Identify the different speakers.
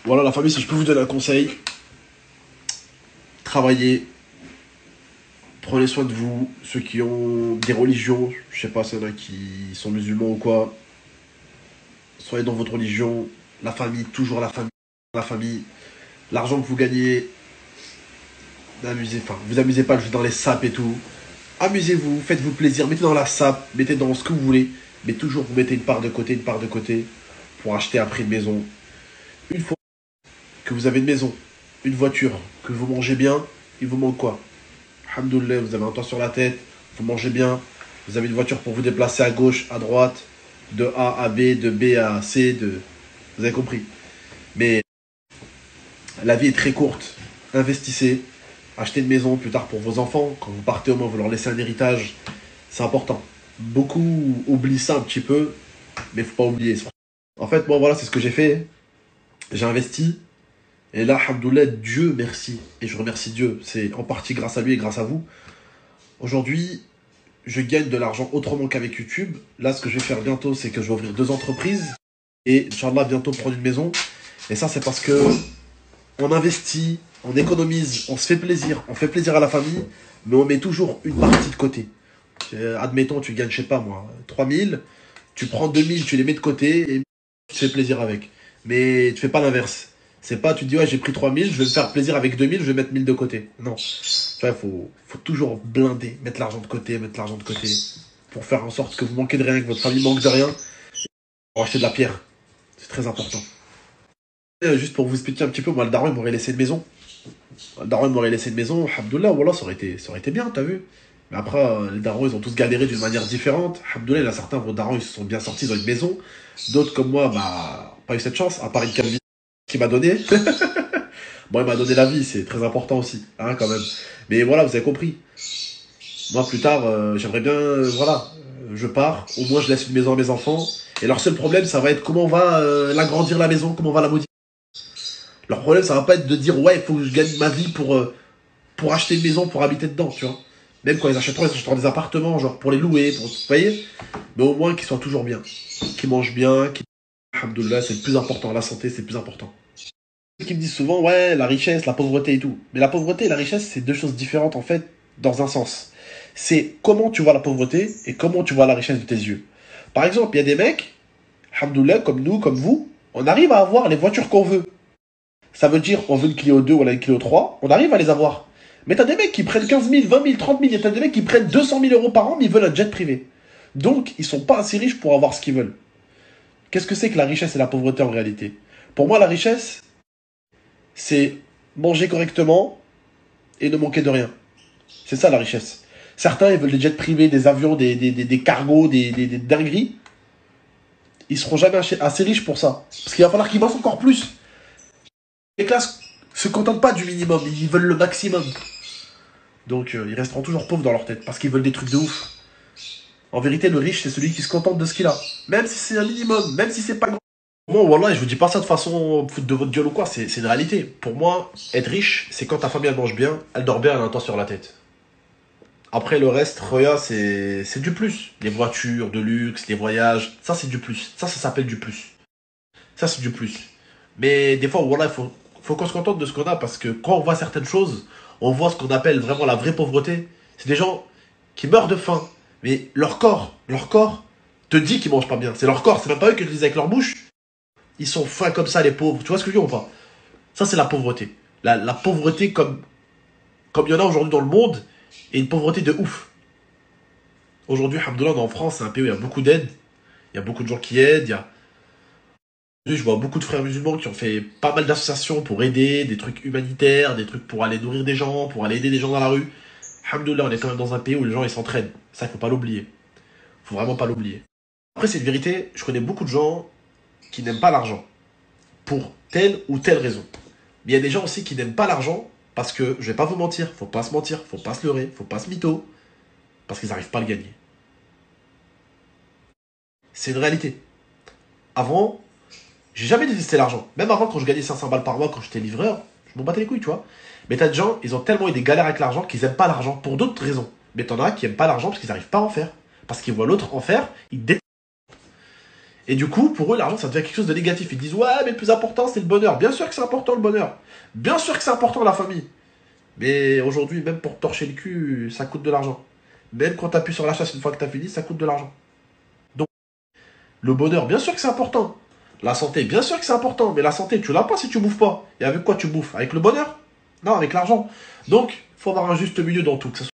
Speaker 1: Voilà la famille, si je peux vous donner un conseil, travaillez, prenez soin de vous, ceux qui ont des religions, je sais pas, s'il y en a qui sont musulmans ou quoi, soyez dans votre religion, la famille, toujours la famille, l'argent que vous gagnez, vous amusez pas juste dans les sapes et tout, amusez-vous, faites-vous plaisir, mettez dans la sape, mettez dans ce que vous voulez, mais toujours vous mettez une part de côté, pour acheter après une maison. Une fois que vous avez une maison, une voiture, que vous mangez bien, il vous manque quoi? Alhamdoulilah, vous avez un toit sur la tête, vous mangez bien, vous avez une voiture pour vous déplacer à gauche, à droite, de A à B, de B à C, vous avez compris. Mais la vie est très courte, investissez, achetez une maison plus tard pour vos enfants, quand vous partez au moins vous leur laissez un héritage, c'est important. Beaucoup oublient ça un petit peu, mais faut pas oublier. En fait, moi voilà, c'est ce que j'ai fait, j'ai investi, et là, alhamdoulilah, Dieu merci, et je remercie Dieu, c'est en partie grâce à lui et grâce à vous. Aujourd'hui, je gagne de l'argent autrement qu'avec YouTube. Là, ce que je vais faire bientôt, c'est que je vais ouvrir 2 entreprises. Et Inch'Allah, bientôt prendre une maison. Et ça, c'est parce que on investit, on économise, on se fait plaisir. On fait plaisir à la famille, mais on met toujours une partie de côté. Admettons, tu gagnes, je sais pas moi, 3000. Tu prends 2000, tu les mets de côté et tu te fais plaisir avec. Mais tu fais pas l'inverse. C'est pas, tu te dis, ouais, j'ai pris 3000, je vais me faire plaisir avec 2000, je vais mettre 1000 de côté. Non. Tu vois, faut toujours blinder, mettre l'argent de côté, pour faire en sorte que vous manquez de rien, que votre famille manque de rien, pour acheter de la pierre. C'est très important. Juste pour vous expliquer un petit peu, moi, le daron, il m'aurait laissé une maison. Le daron, il m'aurait laissé une maison, alhamdoulilah, voilà, ça aurait été bien, t'as vu. Mais après, les darons, ils ont tous galéré d'une manière différente. Alhamdoulilah, il y en a certains, vos darons, ils se sont bien sortis, ils ont une maison. D'autres, comme moi, bah, pas eu cette chance, à part une calvitie qu'il m'a donné. Bon, il m'a donné la vie, c'est très important aussi, hein, quand même. Mais voilà, vous avez compris. Moi, plus tard, j'aimerais bien, voilà, je pars, au moins je laisse une maison à mes enfants. Et leur seul problème, ça va être comment on va l'agrandir la maison, comment on va la modifier. Leur problème, ça va pas être de dire, ouais, il faut que je gagne ma vie pour acheter une maison, pour habiter dedans, tu vois. Même quand ils achèteront des appartements, genre pour les louer, vous voyez. Mais au moins qu'ils soient toujours bien, qu'ils mangent bien, alhamdoulilah, c'est le plus important, la santé, c'est le plus important. Qui me disent souvent, ouais, la richesse, la pauvreté et tout. Mais la pauvreté et la richesse, c'est deux choses différentes, en fait, dans un sens. C'est comment tu vois la pauvreté et comment tu vois la richesse de tes yeux. Par exemple, il y a des mecs, alhamdoulilah, comme nous, comme vous, on arrive à avoir les voitures qu'on veut. Ça veut dire, on veut une Clio 2 ou une Clio 3, on arrive à les avoir. Mais t'as des mecs qui prennent 15 000, 20 000, 30 000, et t'as des mecs qui prennent 200 000 euros par an, mais ils veulent un jet privé. Donc, ils sont pas assez riches pour avoir ce qu'ils veulent. Qu'est-ce que c'est que la richesse et la pauvreté en réalité? Pour moi, la richesse, c'est manger correctement et ne manquer de rien. C'est ça la richesse. Certains, ils veulent des jets privés, des avions, des cargos, des dingueries. Ils seront jamais assez riches pour ça. Parce qu'il va falloir qu'ils bossent encore plus. Les classes se contentent pas du minimum, ils veulent le maximum. Donc ils resteront toujours pauvres dans leur tête, parce qu'ils veulent des trucs de ouf. En vérité, le riche, c'est celui qui se contente de ce qu'il a. Même si c'est un minimum, même si c'est pas grand. Bon, voilà, je vous dis pas ça de façon foutre de votre gueule ou quoi, c'est une réalité. Pour moi, être riche, c'est quand ta famille elle mange bien, elle dort bien, elle a un toit sur la tête. Après, le reste, Roya, c'est du plus. Les voitures de luxe, les voyages, ça c'est du plus. Ça s'appelle du plus. Ça c'est du plus. Mais des fois, voilà, faut qu'on se contente de ce qu'on a, parce que quand on voit certaines choses, on voit ce qu'on appelle vraiment la vraie pauvreté. C'est des gens qui meurent de faim, mais leur corps te dit qu'ils mangent pas bien. C'est leur corps, c'est même pas eux qui le disent avec leur bouche. Ils sont fins comme ça, les pauvres. Tu vois ce que je veux dire ou pas? Ça, c'est la pauvreté. La pauvreté comme il y en a aujourd'hui dans le monde, et une pauvreté de ouf. Aujourd'hui, alhamdoulilah, on est en France, c'est un pays où il y a beaucoup d'aide. Il y a beaucoup de gens qui aident. Je vois beaucoup de frères musulmans qui ont fait pas mal d'associations pour aider, des trucs humanitaires, des trucs pour aller nourrir des gens, pour aller aider des gens dans la rue. Alhamdoulilah, on est quand même dans un pays où les gens ils s'entraident. Ça, il faut pas l'oublier. Faut vraiment pas l'oublier. Après, c'est une vérité, je connais beaucoup de gens qui n'aiment pas l'argent. Pour telle ou telle raison. Mais il y a des gens aussi qui n'aiment pas l'argent parce que, je vais pas vous mentir, faut pas se mentir, faut pas se leurrer, faut pas se mytho, parce qu'ils n'arrivent pas à le gagner. C'est une réalité. Avant, j'ai jamais détesté l'argent. Même avant, quand je gagnais 500 balles par mois, quand j'étais livreur, je m'en battais les couilles, tu vois. Mais t'as des gens, ils ont tellement eu des galères avec l'argent qu'ils aiment pas l'argent pour d'autres raisons. Mais t'en as qui aiment pas l'argent parce qu'ils n'arrivent pas à en faire. Parce qu'ils voient l'autre en faire, ils détestent. Et du coup, pour eux, l'argent, ça devient quelque chose de négatif. Ils disent, ouais, mais le plus important, c'est le bonheur. Bien sûr que c'est important, le bonheur. Bien sûr que c'est important, la famille. Mais aujourd'hui, même pour torcher le cul, ça coûte de l'argent. Même quand tu appuies sur la chasse une fois que tu as fini, ça coûte de l'argent. Donc, le bonheur, bien sûr que c'est important. La santé, bien sûr que c'est important. Mais la santé, tu l'as pas si tu bouffes pas. Et avec quoi tu bouffes? Avec le bonheur? Non, avec l'argent. Donc, il faut avoir un juste milieu dans tout. Que ce